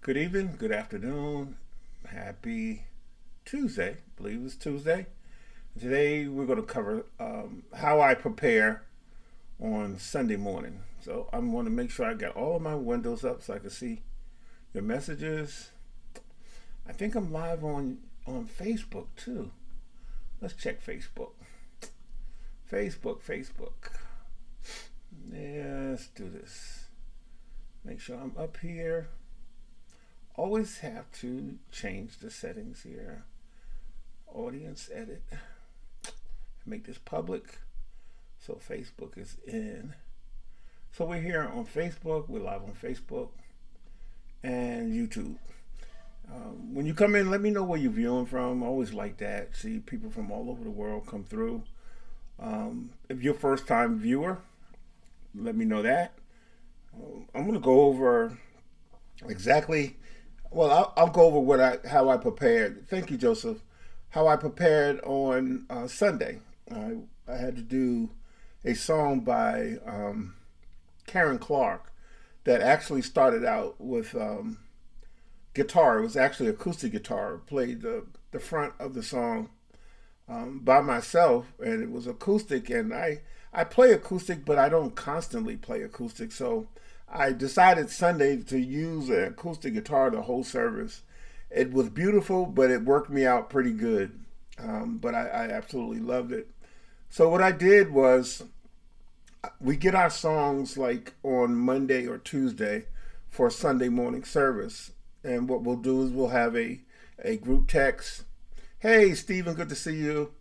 Good evening, good afternoon, happy Tuesday. I believe it's Tuesday. Today we're going to cover how I prepare on Sunday morning. So I'm going to make sure I got all of my windows up so I can see your messages. I think I'm live on Facebook too. Let's check Facebook. Facebook. Yeah, let's do this. Make sure I'm up here. Always have to change the settings here. Audience edit. Make this public. So Facebook is in. So we're here on Facebook. We're live on Facebook and YouTube. When you come in, let me know where you're viewing from. I always like that. See people from all over the world come through. If you're a first time viewer, let me know that. I'm going to go over exactly. Well, I'll go over how I prepared. Thank you, Joseph. How I prepared on Sunday. I had to do a song by Karen Clark that actually started out with guitar. It was actually acoustic guitar. I played the front of the song by myself, and it was acoustic. And I play acoustic, but I don't constantly play acoustic. So I decided Sunday to use an acoustic guitar the whole service. It was beautiful, but it worked me out pretty good. But I absolutely loved it. So what I did was we get our songs like on Monday or Tuesday for Sunday morning service. And what we'll do is we'll have a group text. Hey, Stephen, good to see you.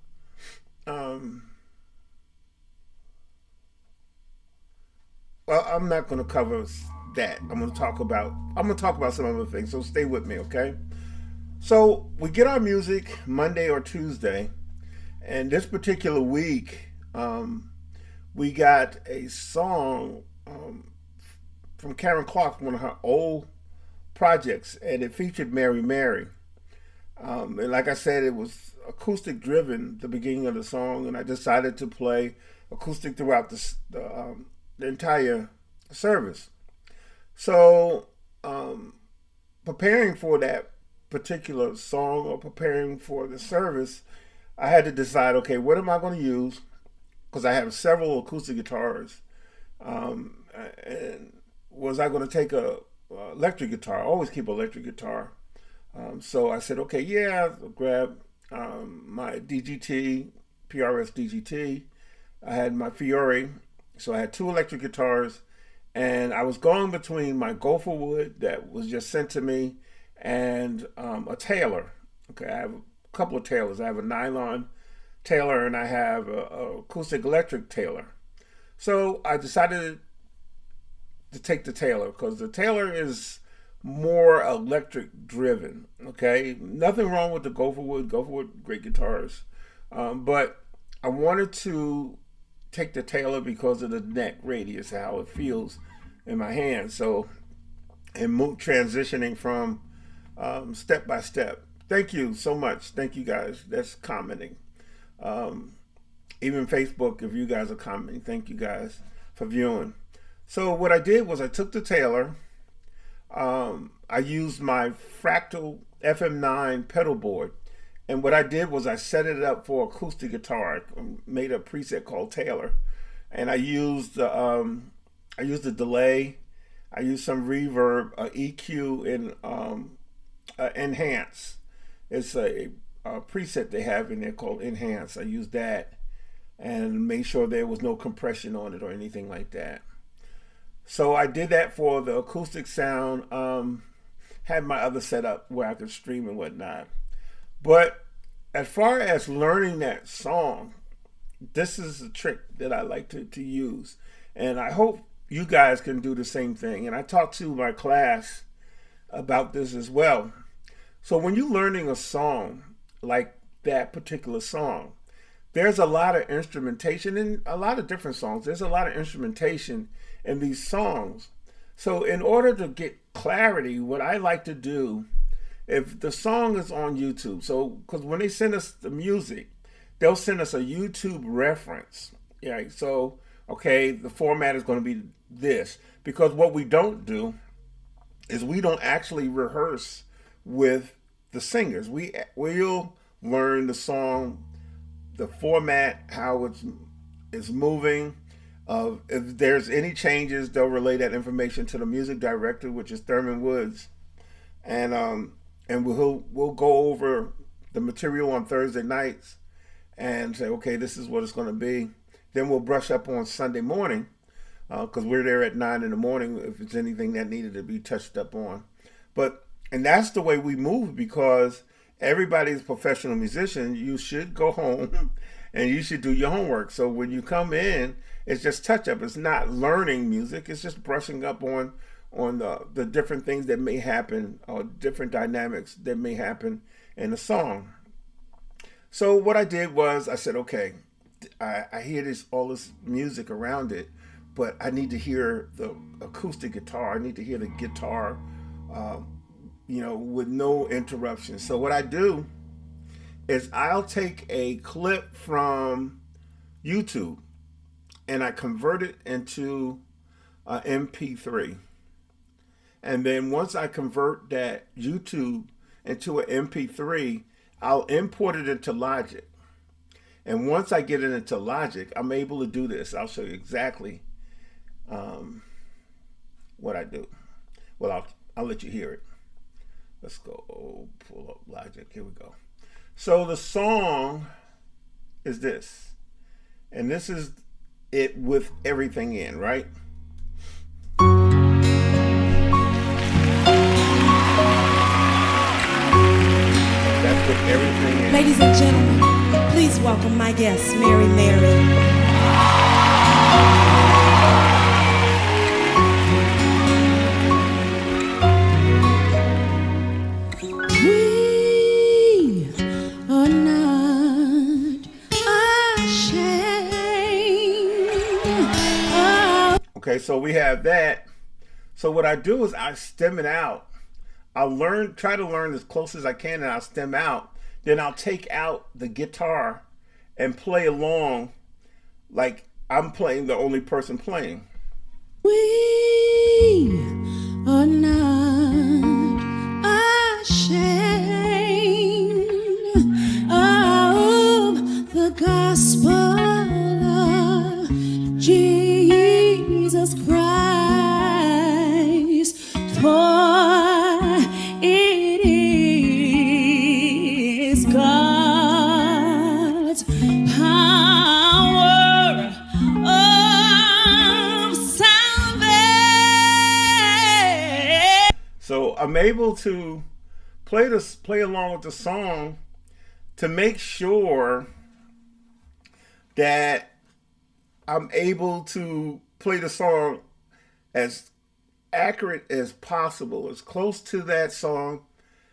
Well, I'm not going to cover that. I'm going to talk about some other things. So stay with me, okay? So we get our music Monday or Tuesday, and this particular week, we got a song from Karen Clark, one of her old projects, and it featured Mary Mary. And like I said, it was acoustic driven, the beginning of the song, and I decided to play acoustic throughout the entire service. So, preparing for that particular song or preparing for the service, I had to decide, okay, what am I going to use? Because I have several acoustic guitars. And was I going to take a electric guitar? I always keep an electric guitar. So I said, okay, yeah, I'll grab my DGT, PRS DGT. I had my Fiore. So I had two electric guitars, and I was going between my gopher wood that was just sent to me and a Taylor. Okay, I have a couple of Taylors. I have a nylon Taylor and I have a acoustic electric Taylor. So I decided to take the Taylor because the Taylor is more electric driven. Okay, nothing wrong with the gopher wood. Gopher wood, great guitars, but I wanted to take the Taylor because of the neck radius, how it feels in my hand. So, and move transitioning from step by step. Thank you so much. Thank you guys. That's commenting. Even Facebook, if you guys are commenting, thank you guys for viewing. So what I did was I took the Taylor. I used my Fractal FM9 pedal board. And what I did was I set it up for acoustic guitar. I made a preset called Taylor, and I used the delay, I used some reverb, EQ, and enhance. It's a preset they have in there called enhance. I used that and made sure there was no compression on it or anything like that. So I did that for the acoustic sound. Had my other setup where I could stream and whatnot. But as far as learning that song, this is a trick that I like to use. And I hope you guys can do the same thing. And I talked to my class about this as well. So when you're learning a song like that particular song, there's a lot of instrumentation in a lot of different songs. There's a lot of instrumentation in these songs. So in order to get clarity, what I like to do, if the song is on YouTube, so because when they send us the music, they'll send us a YouTube reference. Yeah, so okay, the format is going to be this, because what we don't do is we don't actually rehearse with the singers. We'll learn the song, the format, how it's moving. If there's any changes, they'll relay that information to the music director, which is Thurman Woods, and we'll go over the material on Thursday nights and say, okay, this is what it's going to be. Then we'll brush up on Sunday morning because we're there at 9 in the morning if it's anything that needed to be touched up on. And that's the way we move, because everybody's a professional musician. You should go home and you should do your homework. So when you come in, it's just touch up. It's not learning music. It's just brushing up on the different things that may happen, or different dynamics that may happen in a song. So what I did was I said, okay, I hear all this music around it, but I need to hear the acoustic guitar. I need to hear the guitar, with no interruption. So what I do is I'll take a clip from YouTube and I convert it into MP3. And then once I convert that YouTube into an MP3, I'll import it into Logic. And once I get it into Logic, I'm able to do this. I'll show you exactly what I do. Well, I'll let you hear it. Let's go pull up Logic. Here we go. So the song is this. And this is it with everything in, right? That's with everything in. Ladies and gentlemen, please welcome my guest, Mary Mary. Okay, so we have that. So what I do is I stem it out. I'll try to learn as close as I can, and I'll stem out. Then I'll take out the guitar and play along like I'm playing, the only person playing. We are not ashamed of the gospel of Jesus Christ, for it is God's power of salvation. So I'm able to play along with the song to make sure that I'm able to play the song as accurate as possible, as close to that song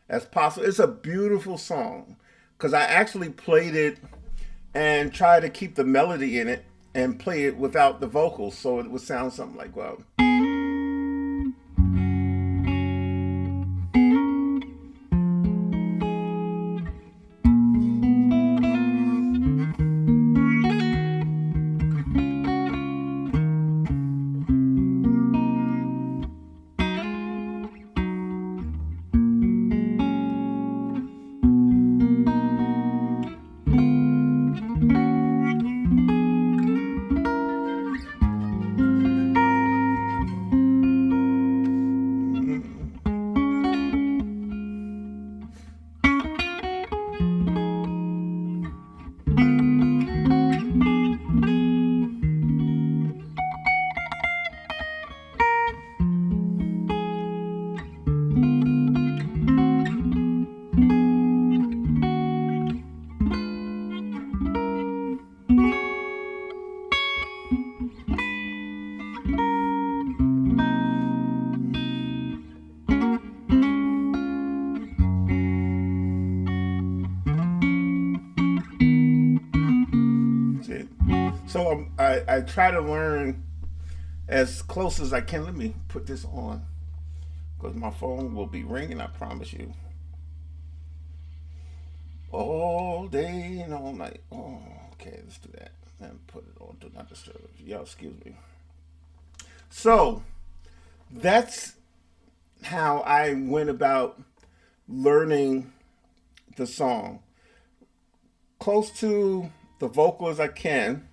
as possible. It's a beautiful song because I actually played it and tried to keep the melody in it and play it without the vocals, so it would sound something like, well. So I try to learn as close as I can. Let me put this on because my phone will be ringing, I promise you. All day and all night. Oh, okay, let's do that. And put it on Do Not Disturb. Y'all excuse me. So that's how I went about learning the song. Close to the vocal as I can.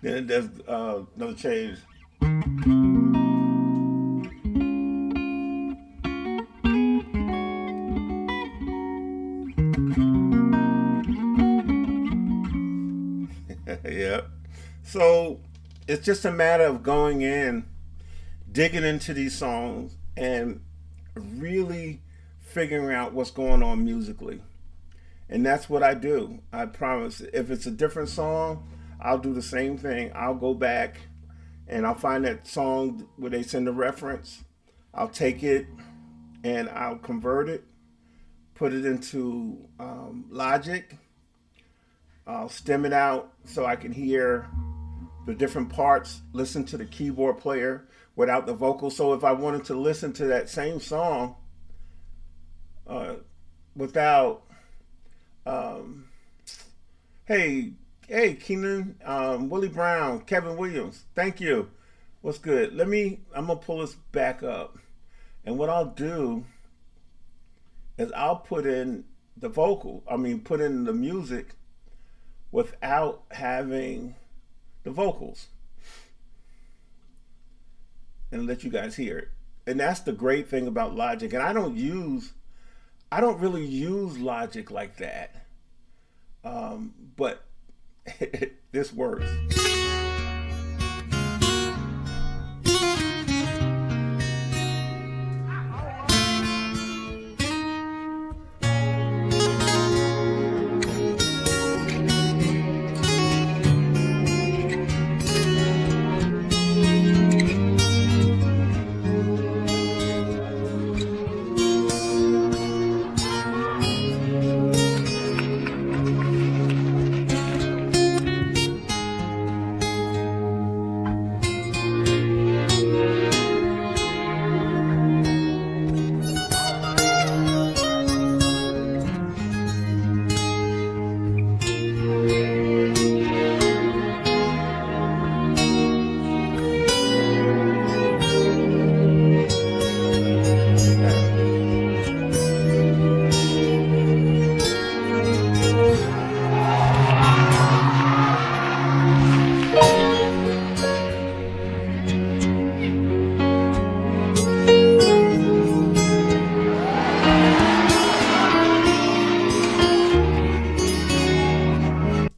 Then there's another change. Yep. So it's just a matter of going in, digging into these songs, and really figuring out what's going on musically. And that's what I do. I promise. If it's a different song, I'll do the same thing. I'll go back and I'll find that song where they send the reference. I'll take it and I'll convert it, put it into Logic. I'll stem it out so I can hear the different parts, listen to the keyboard player without the vocals. So if I wanted to listen to that same song without, hey, Keenan, Willie Brown, Kevin Williams, thank you. What's good? I'm gonna pull this back up. And what I'll do is I'll put in the put in the music without having the vocals and let you guys hear it. And that's the great thing about Logic. And I don't really use Logic like that. But this works.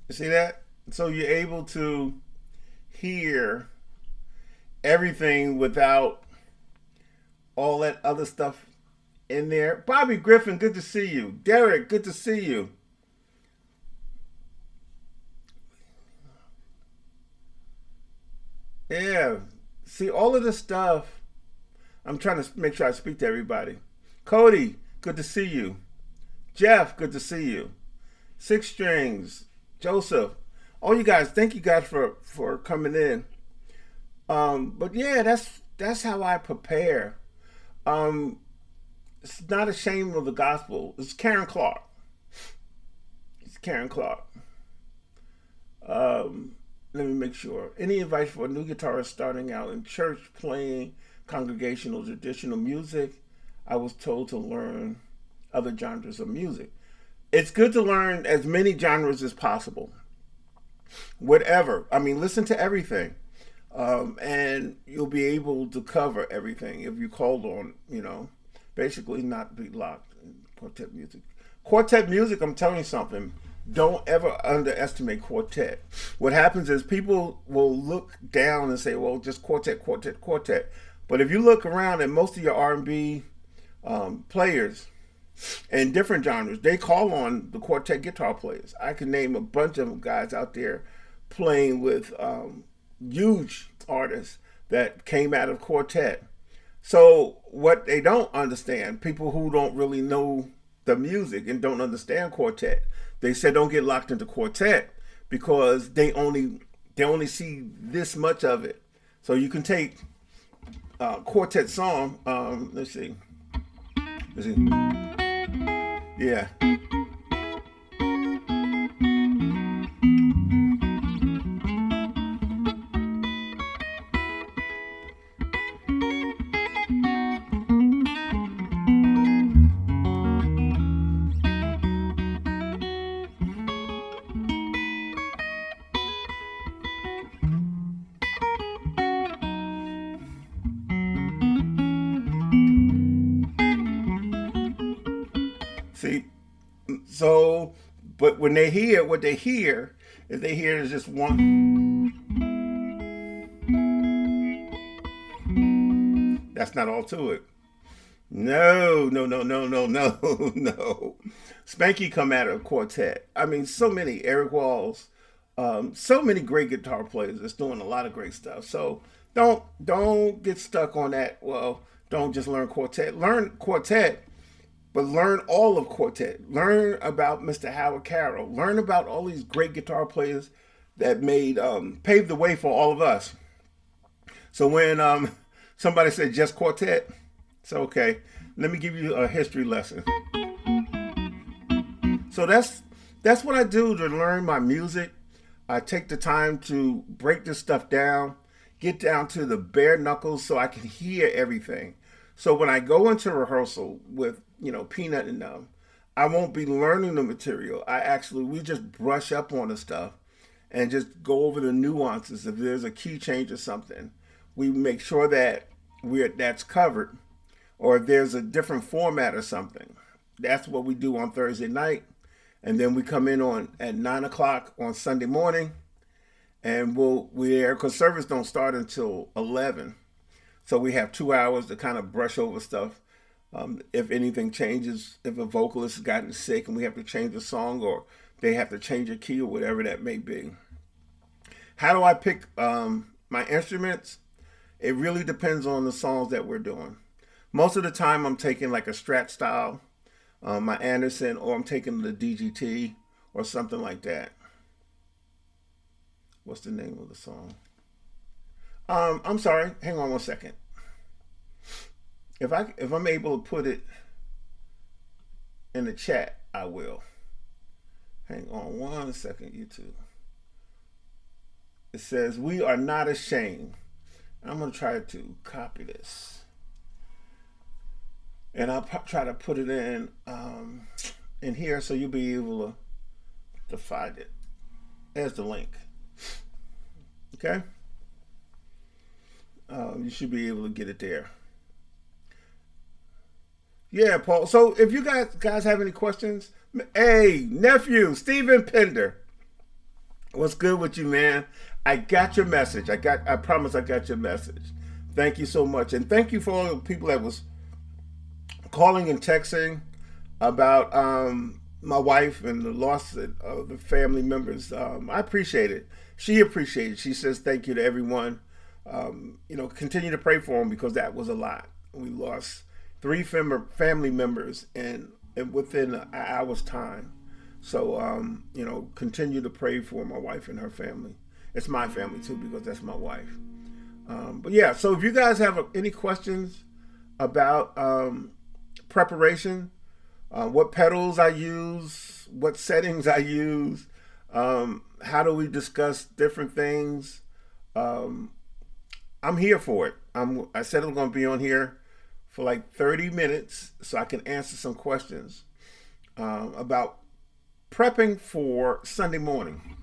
See that? So you're able to hear everything without all that other stuff in there. Bobby Griffin, good to see you. Derek, good to see you. Yeah. See, all of this stuff, I'm trying to make sure I speak to everybody. Cody, good to see you. Jeff, good to see you. Six Strings, Joseph, all you guys, thank you guys for coming in. But yeah, that's how I prepare. It's not a shame of the gospel. It's Karen Clark. It's Karen Clark. Let me make sure. Any advice for a new guitarist starting out in church playing congregational traditional music? I was told to learn other genres of music. It's good to learn as many genres as possible. whatever. I mean, listen to everything. And you'll be able to cover everything if you called on, basically not be locked in quartet music. Quartet music, I'm telling you something, don't ever underestimate quartet. What happens is people will look down and say, well, just quartet, quartet, quartet. But if you look around at most of your R&B players in different genres, they call on the quartet guitar players. I can name a bunch of guys out there playing with huge artists that came out of quartet. So what they don't understand, people who don't really know the music and don't understand quartet, they said don't get locked into quartet because they only see this much of it. So you can take quartet song. Let's see. Yeah. See, so, but when they hear what they hear, is they hear is just one. That's not all to it. No, no, no, no, no, no, no. Spanky come out of quartet. I mean, so many Eric Walls, so many great guitar players that's doing a lot of great stuff. So don't get stuck on that. Well, don't just learn quartet. Learn quartet, but learn all of quartet. Learn about Mr. Howard Carroll. Learn about all these great guitar players that paved the way for all of us. So when somebody said just quartet, it's okay. Let me give you a history lesson. So that's what I do to learn my music. I take the time to break this stuff down, get down to the bare knuckles so I can hear everything. So when I go into rehearsal with, Peanut and them, I won't be learning the material. We just brush up on the stuff and just go over the nuances. If there's a key change or something, we make sure that that's covered. Or if there's a different format or something, that's what we do on Thursday night. And then we come in at 9 o'clock on Sunday morning, and because service don't start until 11. So we have 2 hours to kind of brush over stuff. If anything changes, if a vocalist has gotten sick and we have to change the song, or they have to change a key, or whatever that may be. How do I pick my instruments? It really depends on the songs that we're doing. Most of the time I'm taking like a Strat style, my Anderson, or I'm taking the DGT or something like that. What's the name of the song? I'm sorry, hang on one second. If I'm able to put it in the chat, I will. Hang on one second, YouTube. It says, "We are not ashamed." I'm going to try to copy this. And I'll try to put it in here so you'll be able to find it. There's the link. Okay? You should be able to get it there. Yeah, Paul. So if you guys have any questions, hey, nephew, Stephen Pender. What's good with you, man? I got your message. I promise I got your message. Thank you so much. And thank you for all the people that was calling and texting about my wife and the loss of the family members. I appreciate it. She appreciated it. She says thank you to everyone. Continue to pray for them because that was a lot. We lost 3 family members and within an hour's time. So, continue to pray for my wife and her family. It's my family too, because that's my wife. But yeah, so if you guys have any questions about preparation, what pedals I use, what settings I use, how do we discuss different things, I'm here for it. I said I'm going to be on here for like 30 minutes so I can answer some questions about prepping for Sunday morning.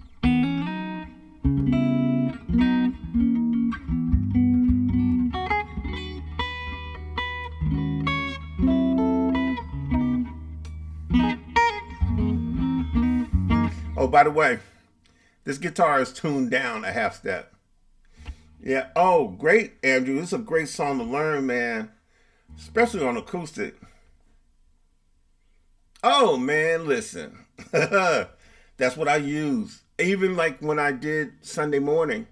by the way, this guitar is tuned down a half step. Yeah. Oh, great, Andrew. This is a great song to learn, man. Especially on acoustic. Oh, man, listen. That's what I use. Even like when I did Sunday morning.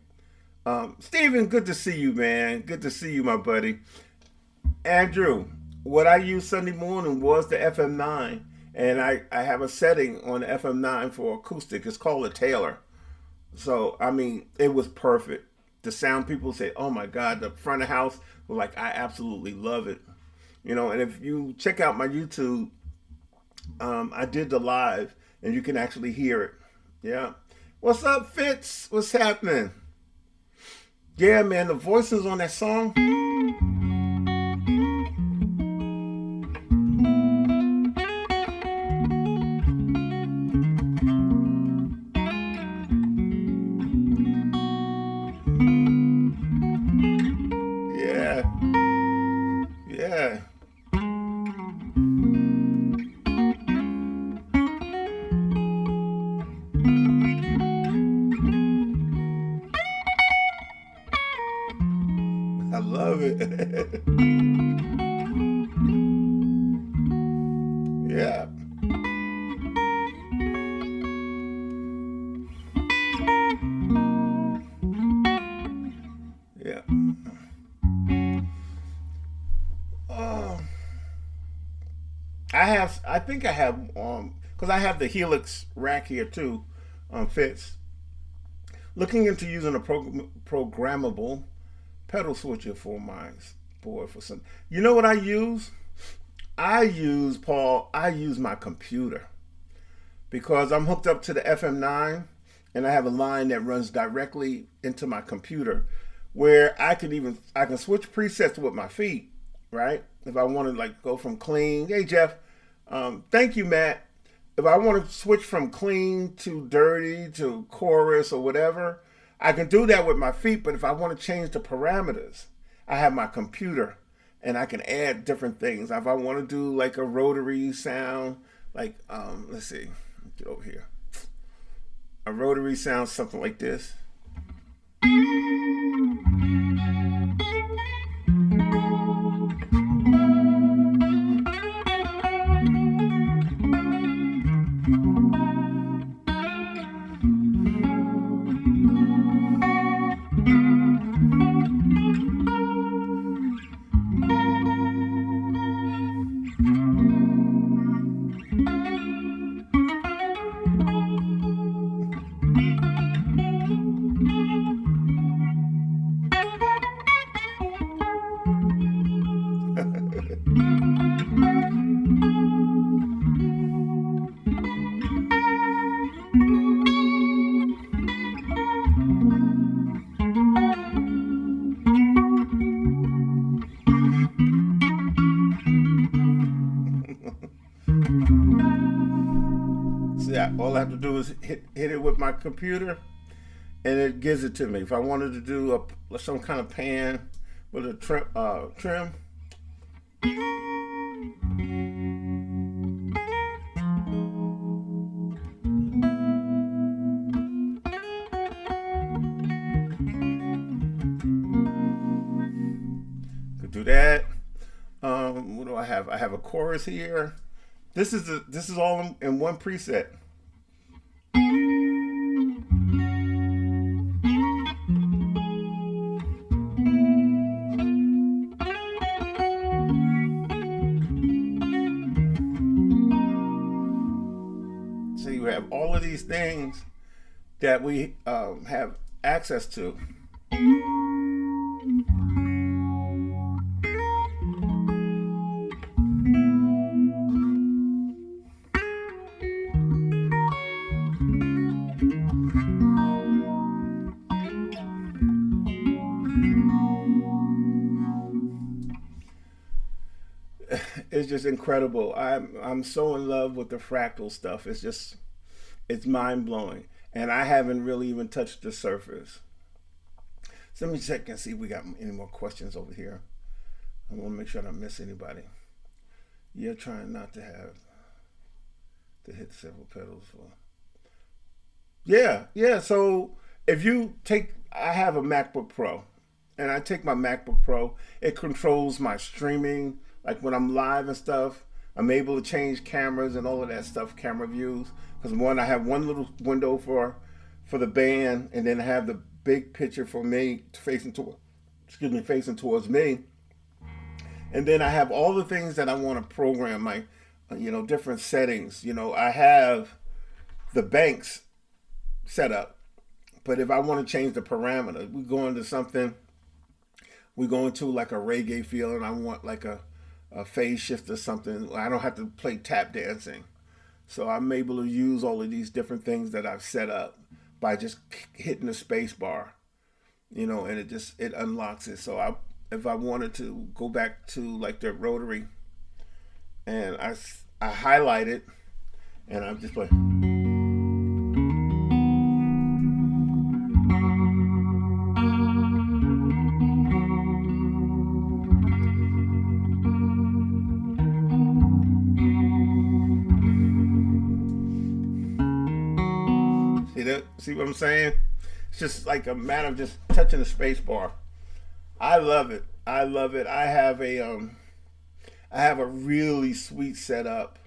Steven, good to see you, man. Good to see you, my buddy. Andrew, what I used Sunday morning was the FM9. And I have a setting on the FM9 for acoustic. It's called a Taylor. So, I mean, it was perfect. The sound people say, oh my God, the front of the house, were like, I absolutely love it. You know, and if you check out my YouTube, I did the live and you can actually hear it. Yeah. What's up, Fitz? What's happening? Yeah, man, the voices on that song. Yeah. Yeah. I love it. Yeah. Yeah. Oh, I think I have, because I have the Helix rack here too, Fitz. Looking into using a programmable pedal switcher for my board for some. You know what I use? I use my computer because I'm hooked up to the FM9 and I have a line that runs directly into my computer where I can switch presets with my feet, right? If I want to like go from clean, hey Jeff, thank you Matt. If I want to switch from clean to dirty to chorus or whatever, I can do that with my feet. But if I want to change the parameters, I have my computer and I can add different things. If I want to do like a rotary sound, like let's see, get over here. A rotary sound, something like this. So yeah, all I have to do is hit it with my computer, and it gives it to me. If I wanted to do some kind of pan with a trim, could do that. What do I have? I have a chorus here. This is all in one preset. So you have all of these things that we have access to. It's just incredible. I'm so in love with the fractal stuff. It's mind blowing, and I haven't really even touched the surface. So let me check and see if we got any more questions over here. I want to make sure I don't miss anybody. You're trying not to hit several pedals for. Yeah, yeah. So if you take, I have a MacBook Pro, and I take my MacBook Pro. It controls my streaming, like when I'm live and stuff. I'm able to change cameras and all of that stuff, camera views. Because one, I have one little window for the band, and then I have the big picture for me facing toward, excuse me, facing towards me. And then I have all the things that I want to program, my, different settings. I have the banks set up. But if I want to change the parameter, we go into something, we go into like a reggae feel, and I want like a phase shift or something. I don't have to play tap dancing. So I'm able to use all of these different things that I've set up by just hitting the space bar, and it unlocks it. So if I wanted to go back to like the rotary, and I highlight it, and I'm just playing. See that? See what I'm saying? It's just like a matter of just touching the space bar. I love it. I love it. I have a really sweet setup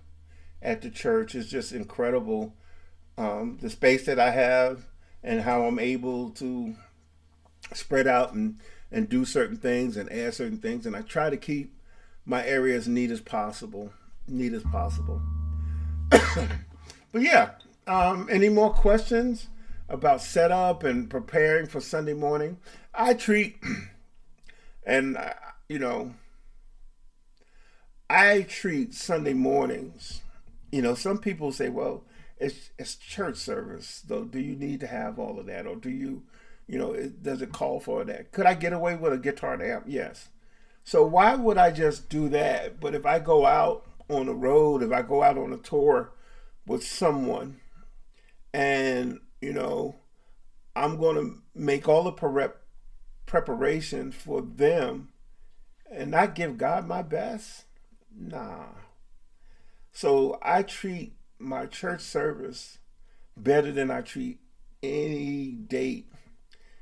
at the church. It's just incredible. The space that I have and how I'm able to spread out and do certain things and add certain things. And I try to keep my area as neat as possible. Neat as possible. But yeah, any more questions about setup and preparing for Sunday morning? I treat, and you know, I treat Sunday mornings. Some people say, "Well, it's church service, though. Do you need to have all of that, or do you, does it call for that? Could I get away with a guitar and amp? Yes. So why would I just do that? But if I go out on the road, if I go out on a tour with someone, and I'm going to make all the preparation for them, and not give God my best, nah. So I treat my church service better than I treat any date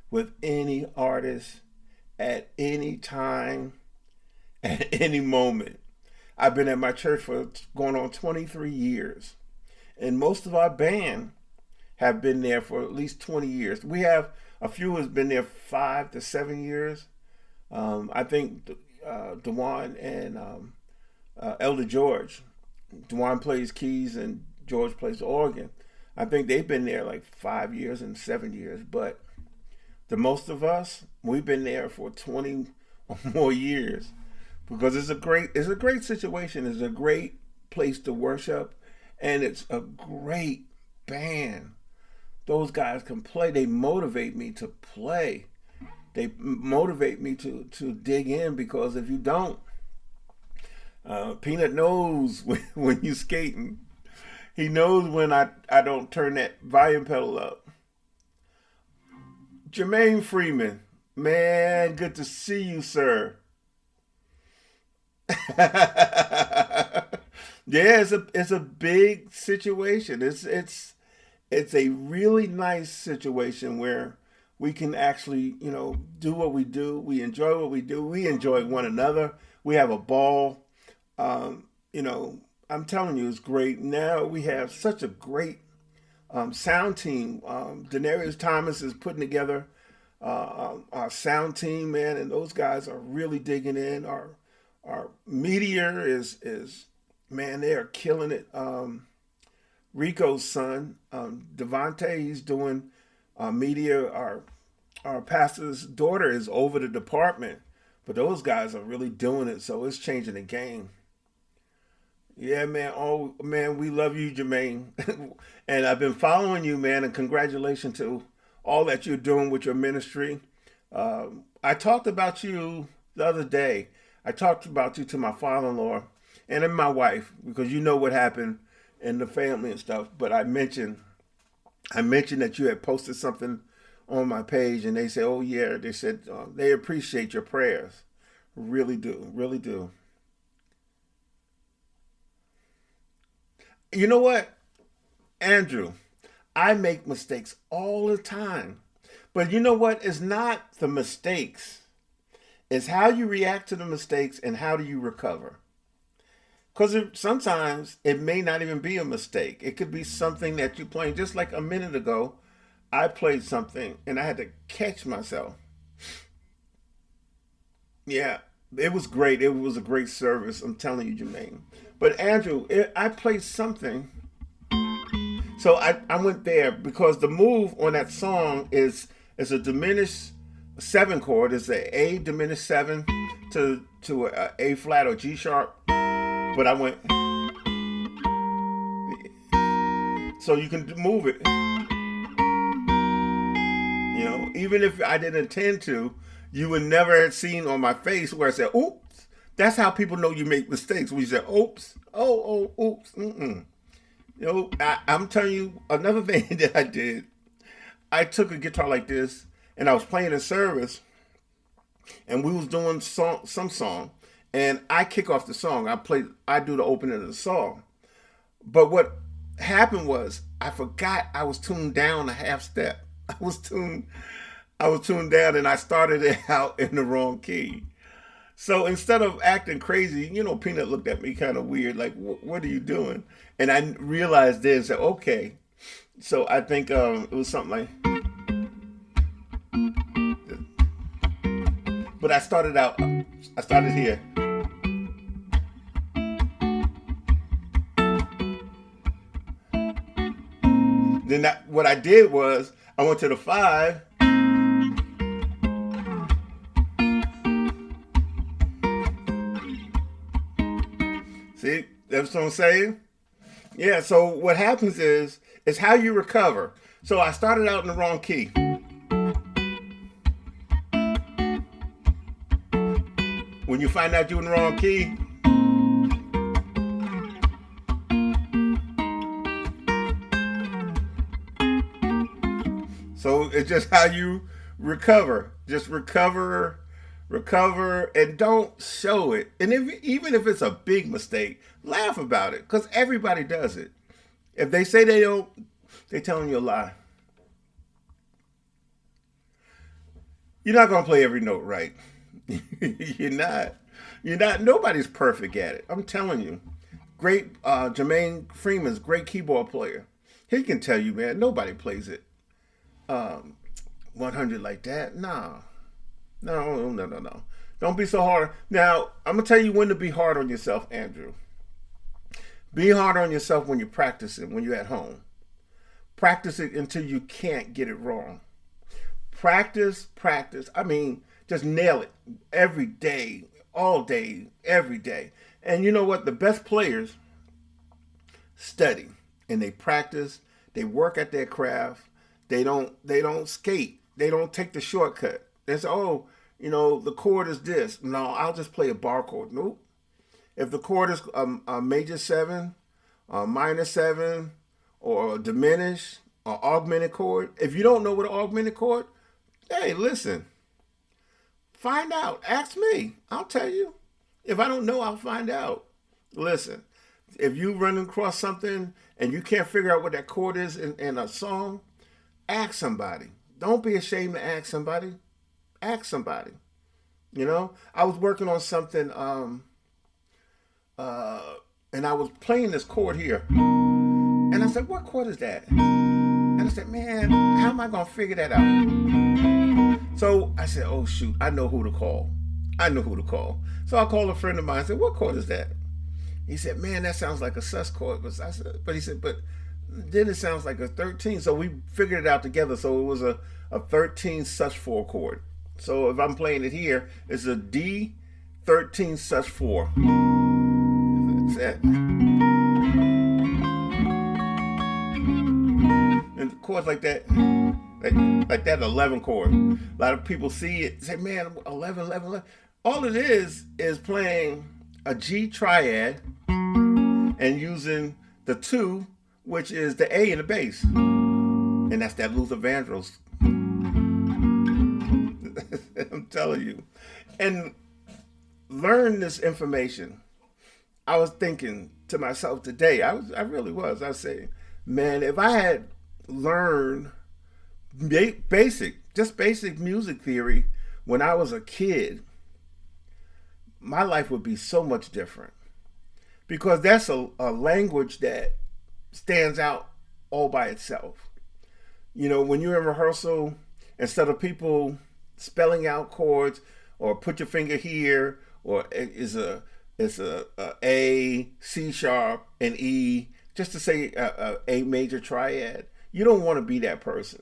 with any artist at any time, at any moment. I've been at my church for going on 23 years, and most of our band have been there for at least 20 years. We have a few who's been there 5 to 7 years. I think Dewan and Elder George. Dewan plays keys and George plays the organ. I think they've been there like 5 years and 7 years. But the most of us, we've been there for 20 or more years, because it's a great situation. It's a great place to worship, and it's a great band. Those guys can play. They motivate me to play. They motivate me to dig in, because if you don't, Peanut knows when you skating. He knows when I don't turn that volume pedal up. Jermaine Freeman, man, good to see you, sir. Yeah, it's a big situation. It's a really nice situation where we can actually do what we do. We enjoy what we do. We enjoy one another. We have a ball. Um, you know, I'm telling you, it's great. Now we have such a great sound team. Denarius Thomas is putting together our sound team, man, and those guys are really digging in. Our meteor is man, they are killing it. Rico's son, Devontae, he's doing media. Our pastor's daughter is over the department, but those guys are really doing it. So it's changing the game. Yeah, man. Oh, man, we love you, Jermaine. And I've been following you, man. And congratulations to all that you're doing with your ministry. I talked about you the other day. I talked about you to my father-in-law and then my wife, because you know what happened in the family and stuff. But I mentioned that you had posted something on my page, and they said, "Oh yeah," they said they appreciate your prayers. Really do, really do. You know what, Andrew? I make mistakes all the time. But you know what? It's not the mistakes. It's how you react to the mistakes and how do you recover. Because sometimes it may not even be a mistake. It could be something that you played. Just like a minute ago, I played something and I had to catch myself. Yeah, it was great. It was a great service. I'm telling you, Jermaine. But Andrew, I played something. So I went there because the move on that song is a diminished seven chord. It's a A diminished seven to a flat or G sharp. But I went, so you can move it. You know, even if I didn't intend to, you would never have seen on my face where I said, oops. That's how people know you make mistakes. When you say, oops, oops, mm-mm. You know, I'm telling you, another thing that I did, I took a guitar like this, and I was playing in service, and we was doing some song, and I kick off the song. I do the opening of the song. But what happened was I forgot I was tuned down a half step. I was tuned down, and I started it out in the wrong key. So instead of acting crazy, you know, Peanut looked at me kind of weird, like, what are you doing? And I realized this, said, okay. So I think it was something like, but I started here. Then what I did was I went to the 5. See, that's what I'm saying? Yeah, so what happens is how you recover. So I started out in the wrong key. When you find out you're in the wrong key, so it's just how you recover. Just recover, and don't show it. And even if it's a big mistake, laugh about it, because everybody does it. If they say they don't, they're telling you a lie. You're not gonna play every note right. You're not. Nobody's perfect at it. I'm telling you. Great, Jermaine Freeman's great keyboard player. He can tell you, man, nobody plays it 100 like that. Nah. No. Don't be so hard. Now, I'm going to tell you when to be hard on yourself, Andrew. Be hard on yourself when you're practicing, when you're at home. Practice it until you can't get it wrong. Practice. I mean, just nail it every day, all day, every day. And you know what? The best players study and they practice. They work at their craft. They don't skate. They don't take the shortcut. They say, oh, you know, the chord is this. No, I'll just play a bar chord. Nope. If the chord is a major 7, a minor 7, or a diminished, or augmented chord, if you don't know what an augmented chord, hey, listen. Find out. Ask me. I'll tell you. If I don't know, I'll find out. Listen, if you run across something and you can't figure out what that chord is in a song, ask somebody. Don't be ashamed to ask somebody. Ask somebody. You know, I was working on something, and I was playing this chord here. And I said, what chord is that? And I said, man, how am I going to figure that out? So I said, oh, shoot, I know who to call. So I called a friend of mine and said, what chord is that? He said, man, that sounds like a sus chord. But he said, but then it sounds like a 13. So we figured it out together. So it was a 13 sus4 chord. So if I'm playing it here, it's a D 13 sus4. That's it. And chords like that, like that 11 chord. A lot of people see it, say, man, 11. All it is playing a G triad and using the 2, which is the A in the bass. And that's that Luther Vandross. I'm telling you. And learn this information. I was thinking to myself today, I really was. I was saying, man, if I had learn basic music theory when I was a kid, my life would be so much different because that's a language that stands out all by itself. You know, when you're in rehearsal, instead of people spelling out chords or put your finger here or A, C sharp, and E, just to say a major triad, you don't want to be that person.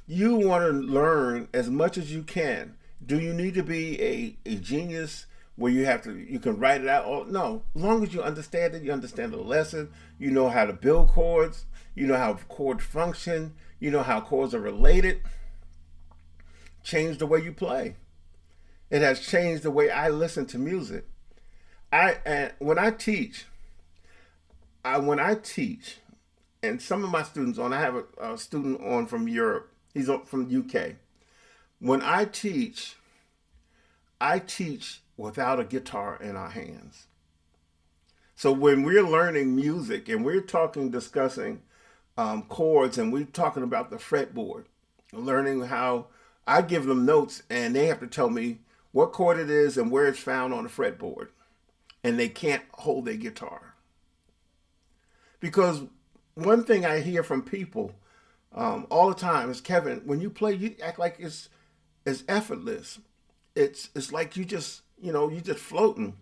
You want to learn as much as you can. Do you need to be a genius where you can write it out? Or, no, as long as you understand it, you understand the lesson, you know how to build chords, you know how chords function, you know how chords are related. Change the way you play. It has changed the way I listen to music. When I teach, and some of my students on, I have a student on from Europe. He's from UK. When I teach without a guitar in our hands. So when we're learning music and we're discussing chords, and we're talking about the fretboard, learning how I give them notes and they have to tell me what chord it is and where it's found on the fretboard. And they can't hold their guitar. Because one thing I hear from people all the time is, Kevin, when you play, you act like it's effortless. It's like you just floating.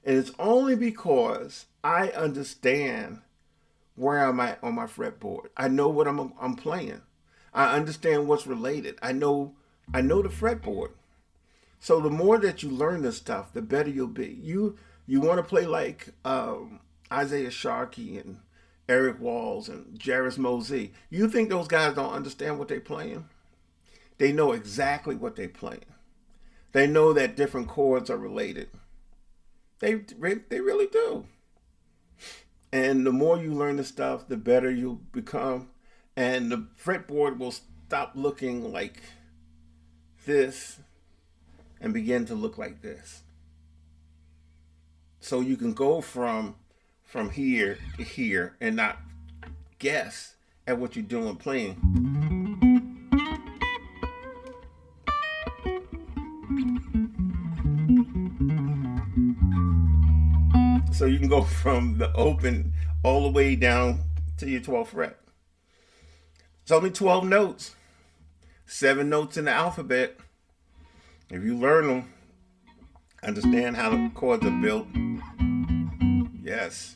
And it's only because I understand where I'm at on my fretboard. I know what I'm playing. I understand what's related. I know the fretboard. So the more that you learn this stuff, the better you'll be. You want to play like Isaiah Sharkey and Eric Walls and Jairus Mosey. You think those guys don't understand what they're playing? They know exactly what they're playing. They know that different chords are related. They really do. And the more you learn the stuff, the better you'll become. And the fretboard will stop looking like this and begin to look like this. So you can go from here to here and not guess at what you're doing playing. So you can go from the open all the way down to your 12th fret. It's only 12 notes, 7 notes in the alphabet. If you learn them, understand how the chords are built. Yes.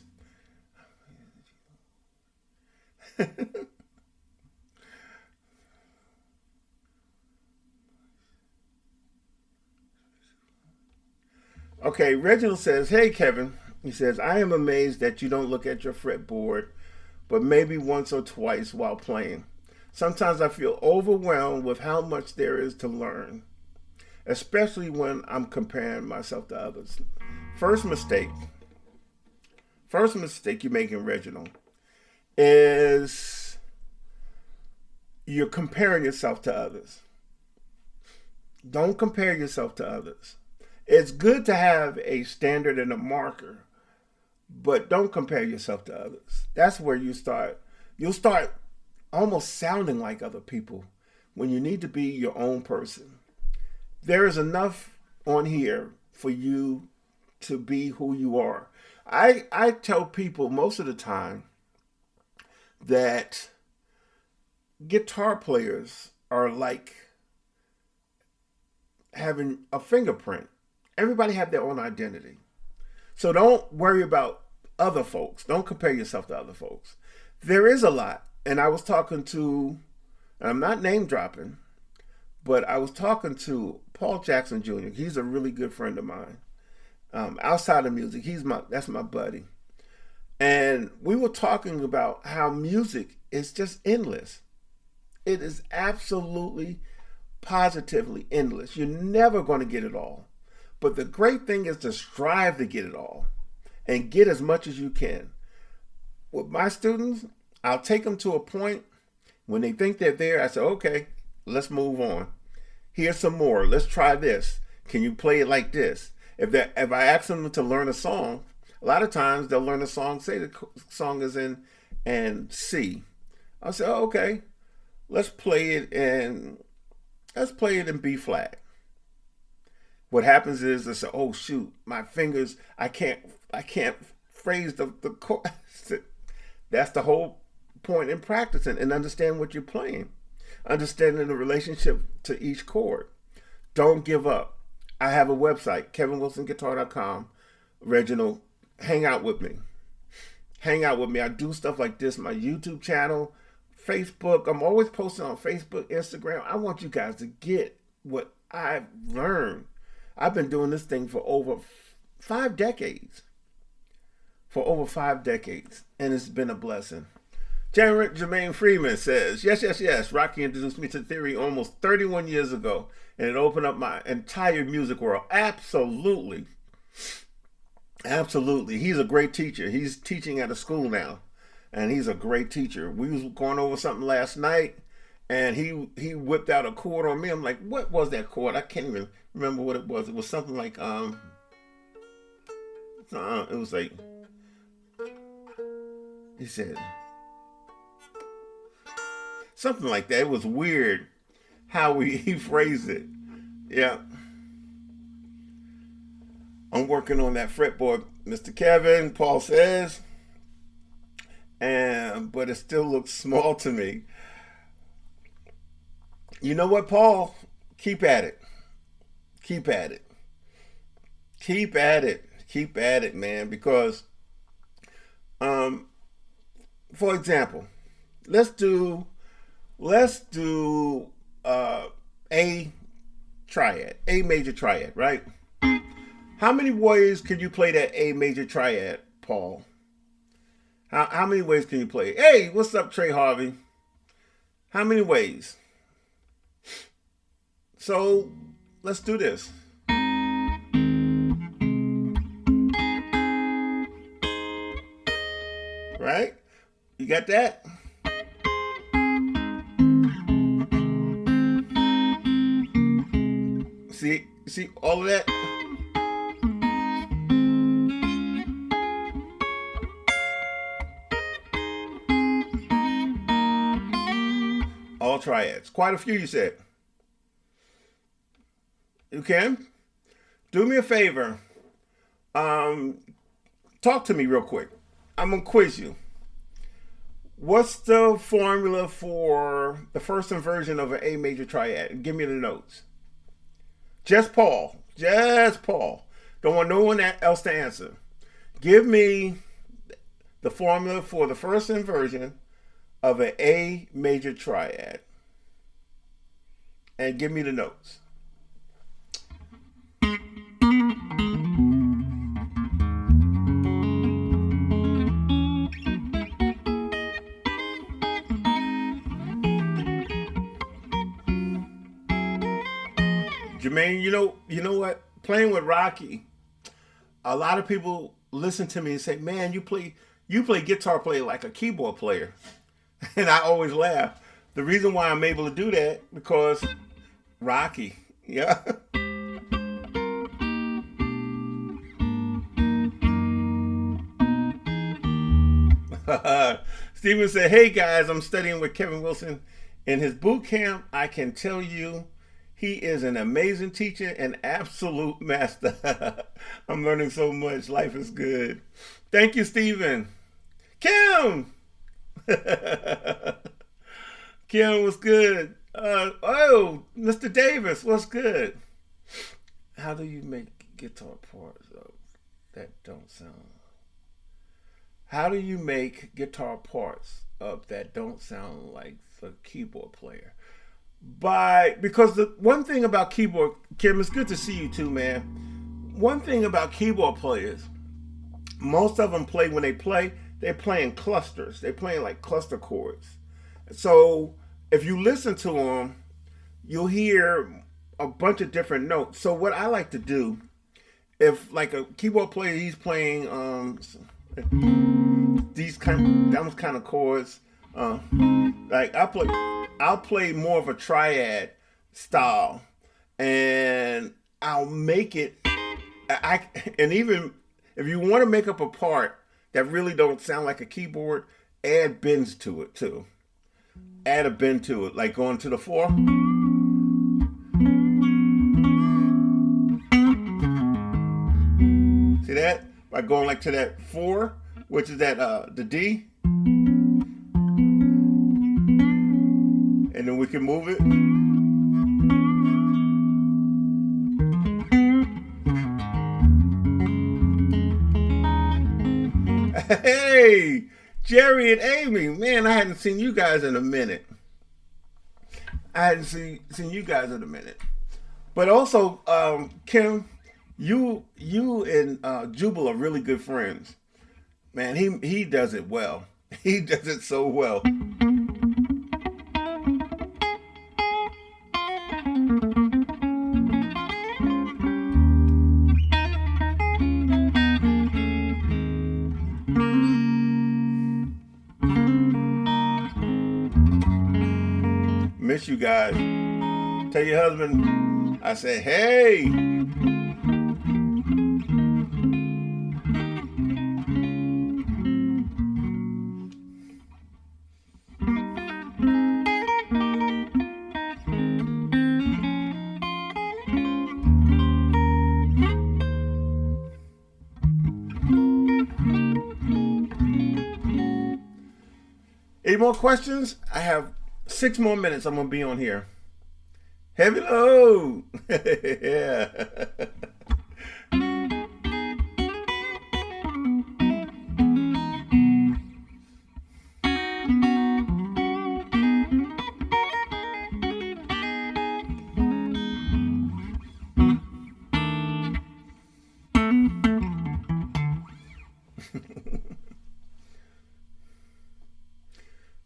Okay, Reginald says, hey, Kevin. He says, I am amazed that you don't look at your fretboard, but maybe once or twice while playing. Sometimes I feel overwhelmed with how much there is to learn, especially when I'm comparing myself to others. First mistake you're making, Reginald, is you're comparing yourself to others. Don't compare yourself to others. It's good to have a standard and a marker, but don't compare yourself to others. That's where you'll start almost sounding like other people when you need to be your own person. There is enough on here for you to be who you are. I tell people most of the time that guitar players are like having a fingerprint. Everybody have their own identity. So don't worry about other folks. Don't compare yourself to other folks. There is a lot. And I was talking to, and I'm not name dropping, but I was talking to Paul Jackson Jr. He's a really good friend of mine. Outside of music, that's my buddy. And we were talking about how music is just endless. It is absolutely, positively endless. You're never going to get it all. But the great thing is to strive to get it all and get as much as you can. With my students, I'll take them to a point when they think they're there. I say, okay, let's move on. Here's some more. Let's try this. Can you play it like this? If I ask them to learn a song, a lot of times they'll learn a song, say the song is in C, I said, oh, okay, let's play it in B flat. What happens is I say, oh shoot, my fingers, I can't phrase the chord. That's the whole point in practicing and understand what you're playing, understanding the relationship to each chord. Don't give up. I have a website, kevinwilsonguitar.com. Reginald, hang out with me. Hang out with me. I do stuff like this, my YouTube channel, Facebook. I'm always posting on Facebook, Instagram. I want you guys to get what I've learned. I've been doing this thing for over 5 decades. And it's been a blessing. Jermaine Freeman says, yes. Rocky introduced me to theory almost 31 years ago, and it opened up my entire music world. Absolutely. He's a great teacher. He's teaching at a school now, and he's a great teacher. We was going over something last night, and he whipped out a chord on me. I'm like, what was that chord? I can't even remember what it was. It was something like, it was like, he said, something like that. It was weird how he phrased it. Yeah. I'm working on that fretboard, Mr. Kevin, Paul says. But it still looks small to me. You know what, Paul? Keep at it. Keep at it, man. Because, for example, let's do A triad, A major triad, right? How many ways can you play that A major triad, Paul? How many ways can you play? Hey, what's up, Trey Harvey? How many ways? So let's do this. Right? You got that? See all of that? All triads. Quite a few, you said. You can? Do me a favor. Talk to me real quick. I'm going to quiz you. What's the formula for the first inversion of an A major triad? Give me the notes. Just Paul. Don't want no one else to answer. Give me the formula for the first inversion of an A major triad. And give me the notes. Jermaine, you know what? Playing with Rocky, a lot of people listen to me and say, "Man, you play guitar player like a keyboard player," and I always laugh. The reason why I'm able to do that because Rocky, yeah. Steven said, "Hey guys, I'm studying with Kevin Wilson in his boot camp. I can tell you." He is an amazing teacher and absolute master. I'm learning so much. Life is good. Thank you, Stephen. Kim! Kim, what's good? Mr. Davis, what's good? How do you make guitar parts that don't sound? How do you make guitar parts up that don't sound like the keyboard player? Because the one thing about keyboard, Kim, it's good to see you too, man. One thing about keyboard players, most of them play, when they play, they're playing clusters. They're playing like cluster chords. So if you listen to them, you'll hear a bunch of different notes. So what I like to do, if like a keyboard player, he's playing those kind of chords, like I'll play more of a triad style, and I'll make it. And even if you want to make up a part that really don't sound like a keyboard, add bends to it too. add a bend to it, like going to the 4. See that? By going like to that 4, which is that the D, and then we can move it. Hey, Jerry and Amy, man, I hadn't seen you guys in a minute. I hadn't seen you guys in a minute. But also, Kim, you and Jubal are really good friends. Man, he does it well. He does it so well. Miss you guys. Tell your husband I said, hey. Any more questions? I have 6 more minutes. I'm going to be on here. Heavy load. Yeah.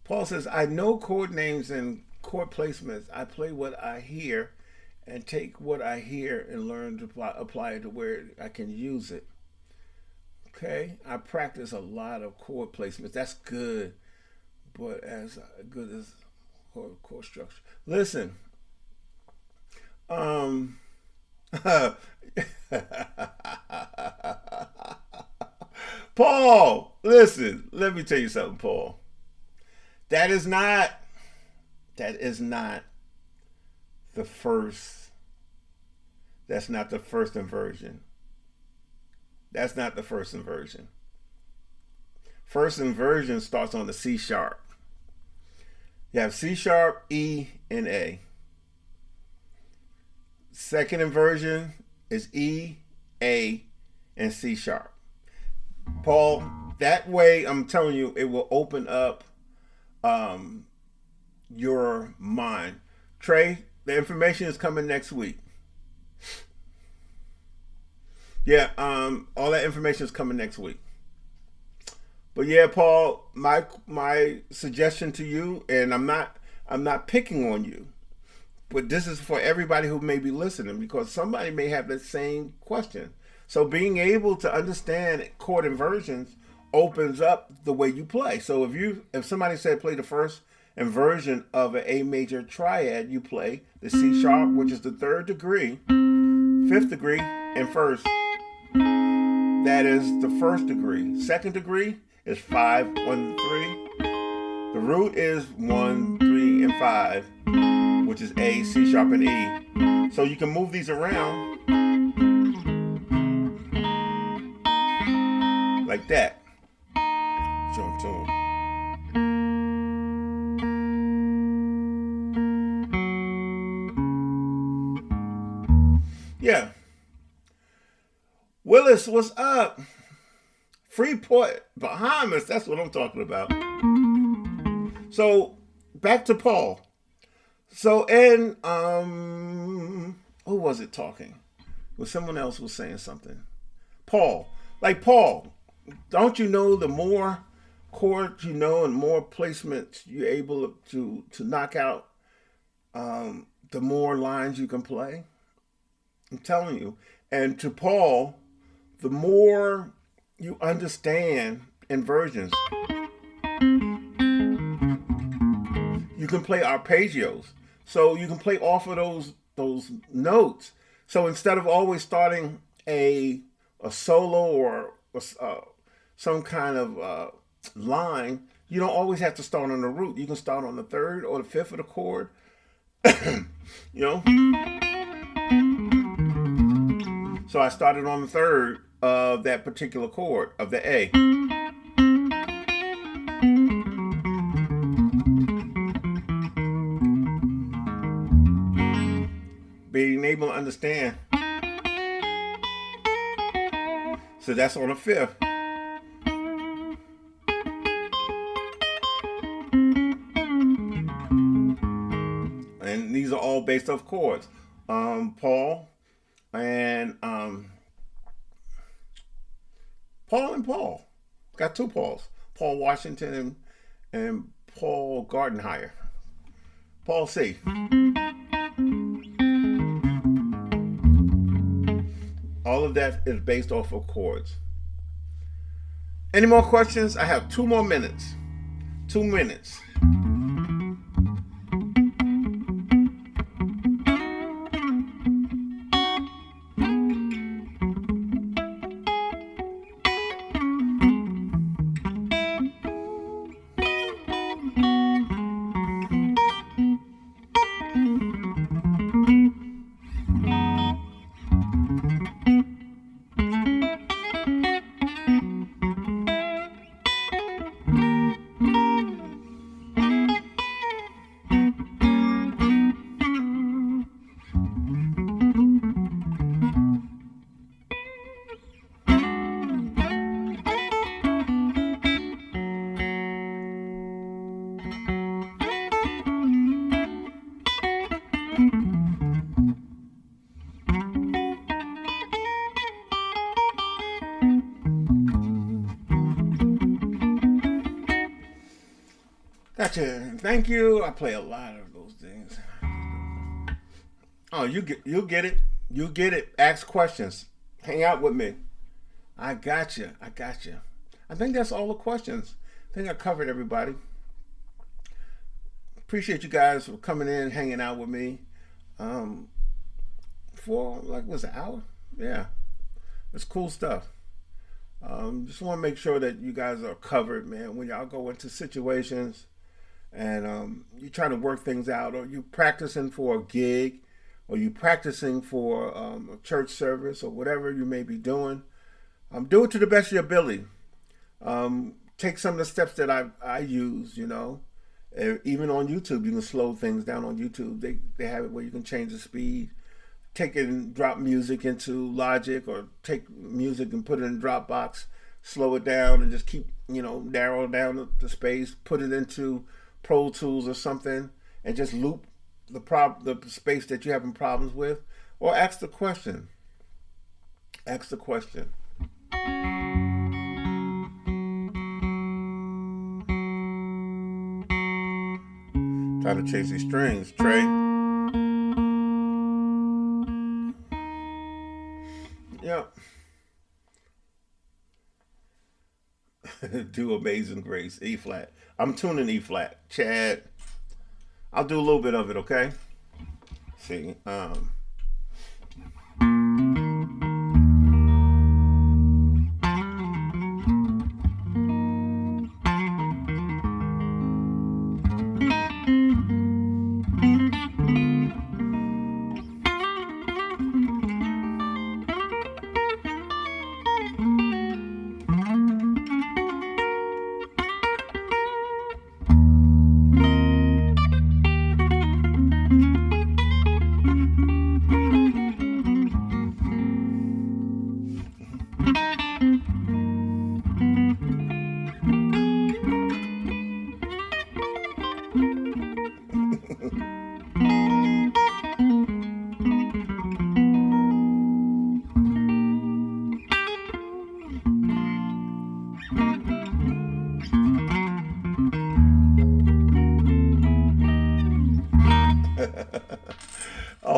Paul says, I know chord names and chord placements. I play what I hear and take what I hear and learn to apply it to where I can use it. Okay, I practice a lot of chord placements. That's good, but as good as chord structure. Listen, Paul, listen, let me tell you something, Paul. That is not the first. That's not the first inversion. That's not the first inversion. First inversion starts on the C sharp. You have C sharp, E, and A. Second inversion is E, A, and C sharp. Paul, that way, I'm telling you, it will open up your mind. Trey, the information is coming next week. Yeah, all that information is coming next week. But yeah, Paul, my suggestion to you, and I'm not picking on you, but this is for everybody who may be listening, because somebody may have the same question. So being able to understand chord inversions opens up the way you play. So if somebody said play the first inversion of an A major triad, you play the C sharp, which is the 3rd degree, 5th degree, and 1st. That is the 1st degree. 2nd degree is 5, 1, 3. The root is 1, 3, and 5, which is A, C sharp, and E. So you can move these around like that. Jump to them. Yeah. Willis, what's up? Freeport, Bahamas, that's what I'm talking about. So, back to Paul. So, and, who was it talking? Well, someone else was saying something. Paul. Like, Paul, don't you know the more chords you know and more placements you're able to knock out, the more lines you can play? I'm telling you. And to Paul, the more you understand inversions, you can play arpeggios. So you can play off of those notes. So instead of always starting a solo or some kind of line, You don't always have to start on the root. You can start on the third or the fifth of the chord. You know? So I started on the third of that particular chord, of the A. Being able to understand. So that's on the fifth. And these are all based off chords. Paul and Paul. Got two Pauls. Paul Washington and Paul Gardenhire. Paul C. All of that is based off of chords. Any more questions? I have 2 more minutes. 2 minutes. Gotcha. Thank you. I play a lot of those things. Oh, you'll get it. You get it. Ask questions. Hang out with me. I got you. I got you. I think that's all the questions. I think I covered everybody. Appreciate you guys for coming in, hanging out with me. For like was it an hour? Yeah, it's cool stuff. Just want to make sure that you guys are covered, man. When y'all go into situations and you're trying to work things out, or you practicing for a gig, or you practicing for a church service, or whatever you may be doing, do it to the best of your ability. Take some of the steps that I use, you know. Even on YouTube, you can slow things down on YouTube. They have it where you can change the speed. Take it and drop music into Logic, or take music and put it in Dropbox, slow it down and just keep, narrow down the space, put it into Pro Tools or something, and just loop the space that you're having problems with, or ask the question. Ask the question. Trying to chase these strings, Trey. Yep. Do Amazing Grace, E flat. I'm tuning E flat. Chad, I'll do a little bit of it, okay? See, I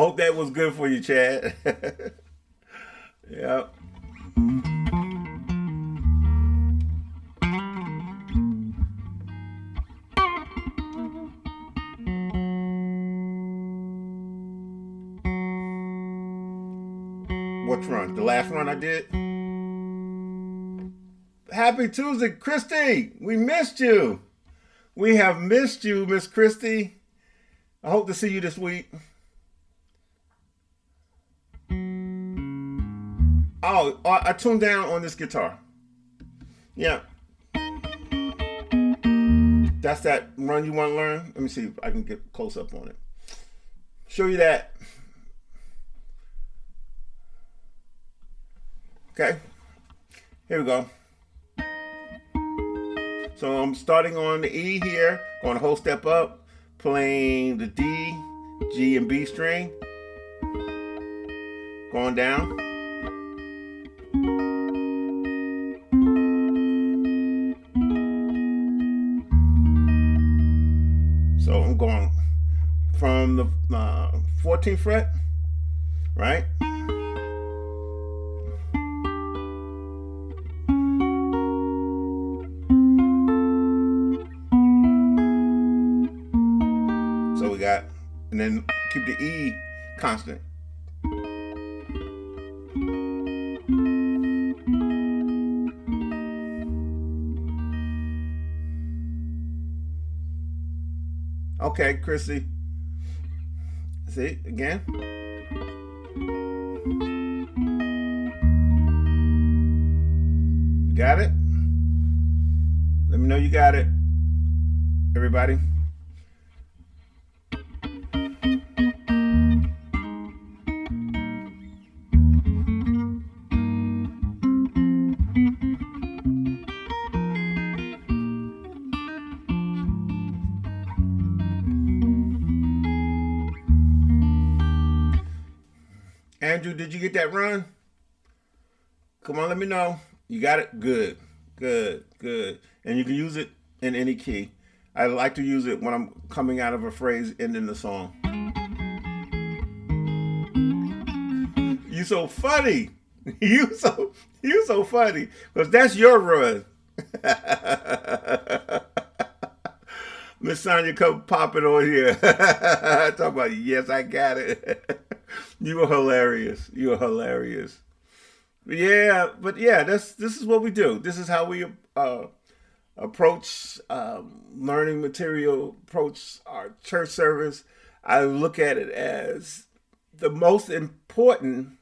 hope that was good for you, Chad. Yep. Which run? The last run I did? Happy Tuesday, Christy. We missed you. We have missed you, Miss Christie. I hope to see you this week. Oh, I tuned down on this guitar. Yeah. That's that run you want to learn. Let me see if I can get close up on it. Show you that. Okay. Here we go. So I'm starting on the E here, going a whole step up, playing the D, G, and B string, going down. So I'm going from the 14th fret, right? So we got, and then keep the E constant. Okay, Chrissy. See, again. You got it? Let me know you got it, everybody. Andrew, did you get that run? Come on, let me know. You got it? Good, good, good. And you can use it in any key. I like to use it when I'm coming out of a phrase ending the song. You so funny. You so funny. Because that's your run. Miss Sonia, come pop it on here. Talk about, yes, I got it. You are hilarious. You are hilarious. Yeah, but yeah, this is what we do. This is how we approach learning material, approach our church service. I look at it as the most important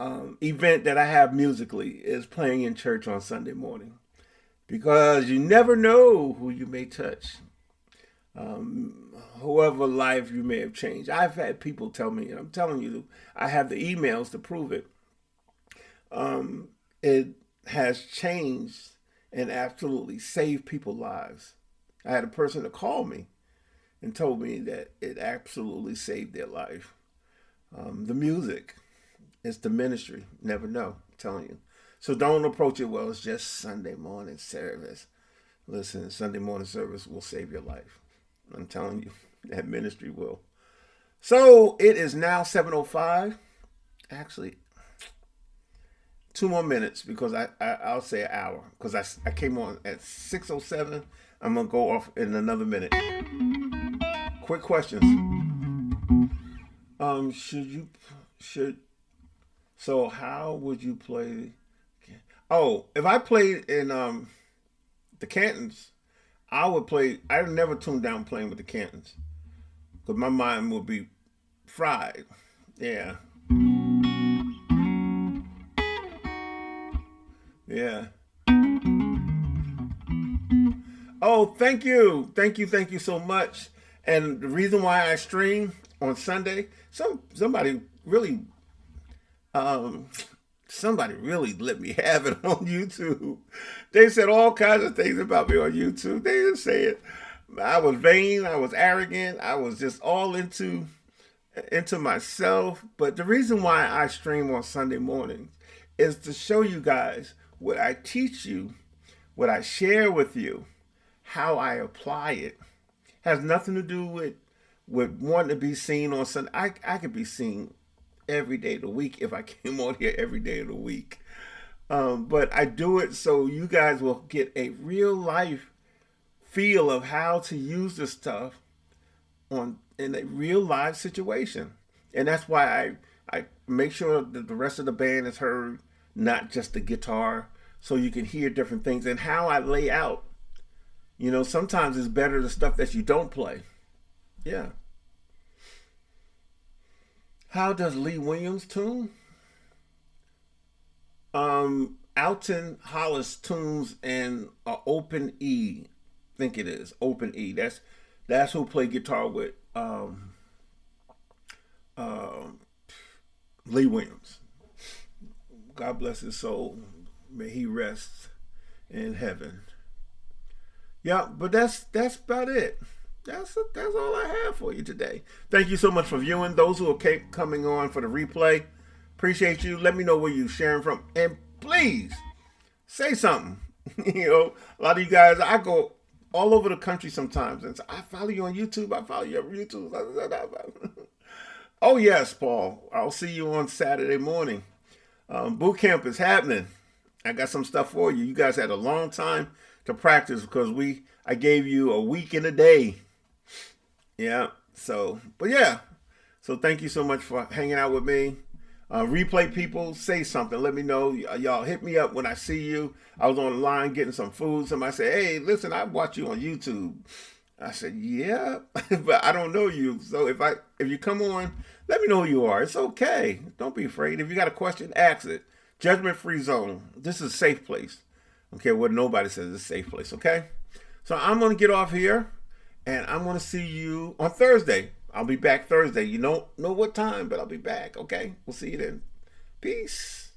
event that I have musically is playing in church on Sunday morning. Because you never know who you may touch. Whoever life you may have changed. I've had people tell me, and I'm telling you, I have the emails to prove it. It has changed and absolutely saved people's lives. I had a person to call me and told me that it absolutely saved their life. The music is the ministry. Never know, I'm telling you. So don't approach it, well, it's just Sunday morning service. Listen, Sunday morning service will save your life. I'm telling you, that ministry will. So it is now 7:05. Actually, 2 more minutes because I'll say an hour. Because I came on at 6:07. I'm going to go off in another minute. Quick questions. So how would you play? Oh, if I played in the Cantons, I would never tune down playing with the Cantons. Because my mind would be fried. Yeah. Yeah. Oh, thank you. Thank you so much. And the reason why I stream on Sunday, somebody really let me have it on YouTube. They said all kinds of things about me on YouTube. They didn't say it. I was vain. I was arrogant. I was just all into myself. But the reason why I stream on Sunday mornings is to show you guys what I teach you, what I share with you, how I apply it. Has nothing to do with wanting to be seen on Sunday. I could be seen every day of the week if I came on here every day of the week. But I do it so you guys will get a real life feel of how to use this stuff in a real live situation. And that's why I make sure that the rest of the band is heard, not just the guitar, so you can hear different things and how I lay out You know, sometimes it's better the stuff that you don't play. Yeah. How does Lee Williams tune? Alton Hollis tunes in open E. I think it is open E. That's who played guitar with um, Lee Williams. God bless his soul. May he rest in heaven. Yeah, but that's about it. That's all I have for you today. Thank you so much for viewing. Those who are coming on for the replay, appreciate you. Let me know where you're sharing from, and please say something. You know, a lot of you guys, I go all over the country sometimes, and I follow you on YouTube. I follow you on YouTube. Oh yes, Paul. I'll see you on Saturday morning. Boot camp is happening. I got some stuff for you. You guys had a long time to practice because I gave you a week and a day. Yeah. So, but yeah. So thank you so much for hanging out with me. Replay people, say something. Let me know. Y'all hit me up when I see you. I was online getting some food. Somebody said, "Hey, listen, I watch you on YouTube." I said, "Yeah," but I don't know you. So if you come on, let me know who you are. It's okay. Don't be afraid. If you got a question, ask it. Judgment-free zone. This is a safe place. Okay, what nobody says is a safe place. Okay, so I'm gonna get off here, and I'm gonna see you on Thursday. I'll be back Thursday. You don't know what time, but I'll be back. Okay, we'll see you then. Peace.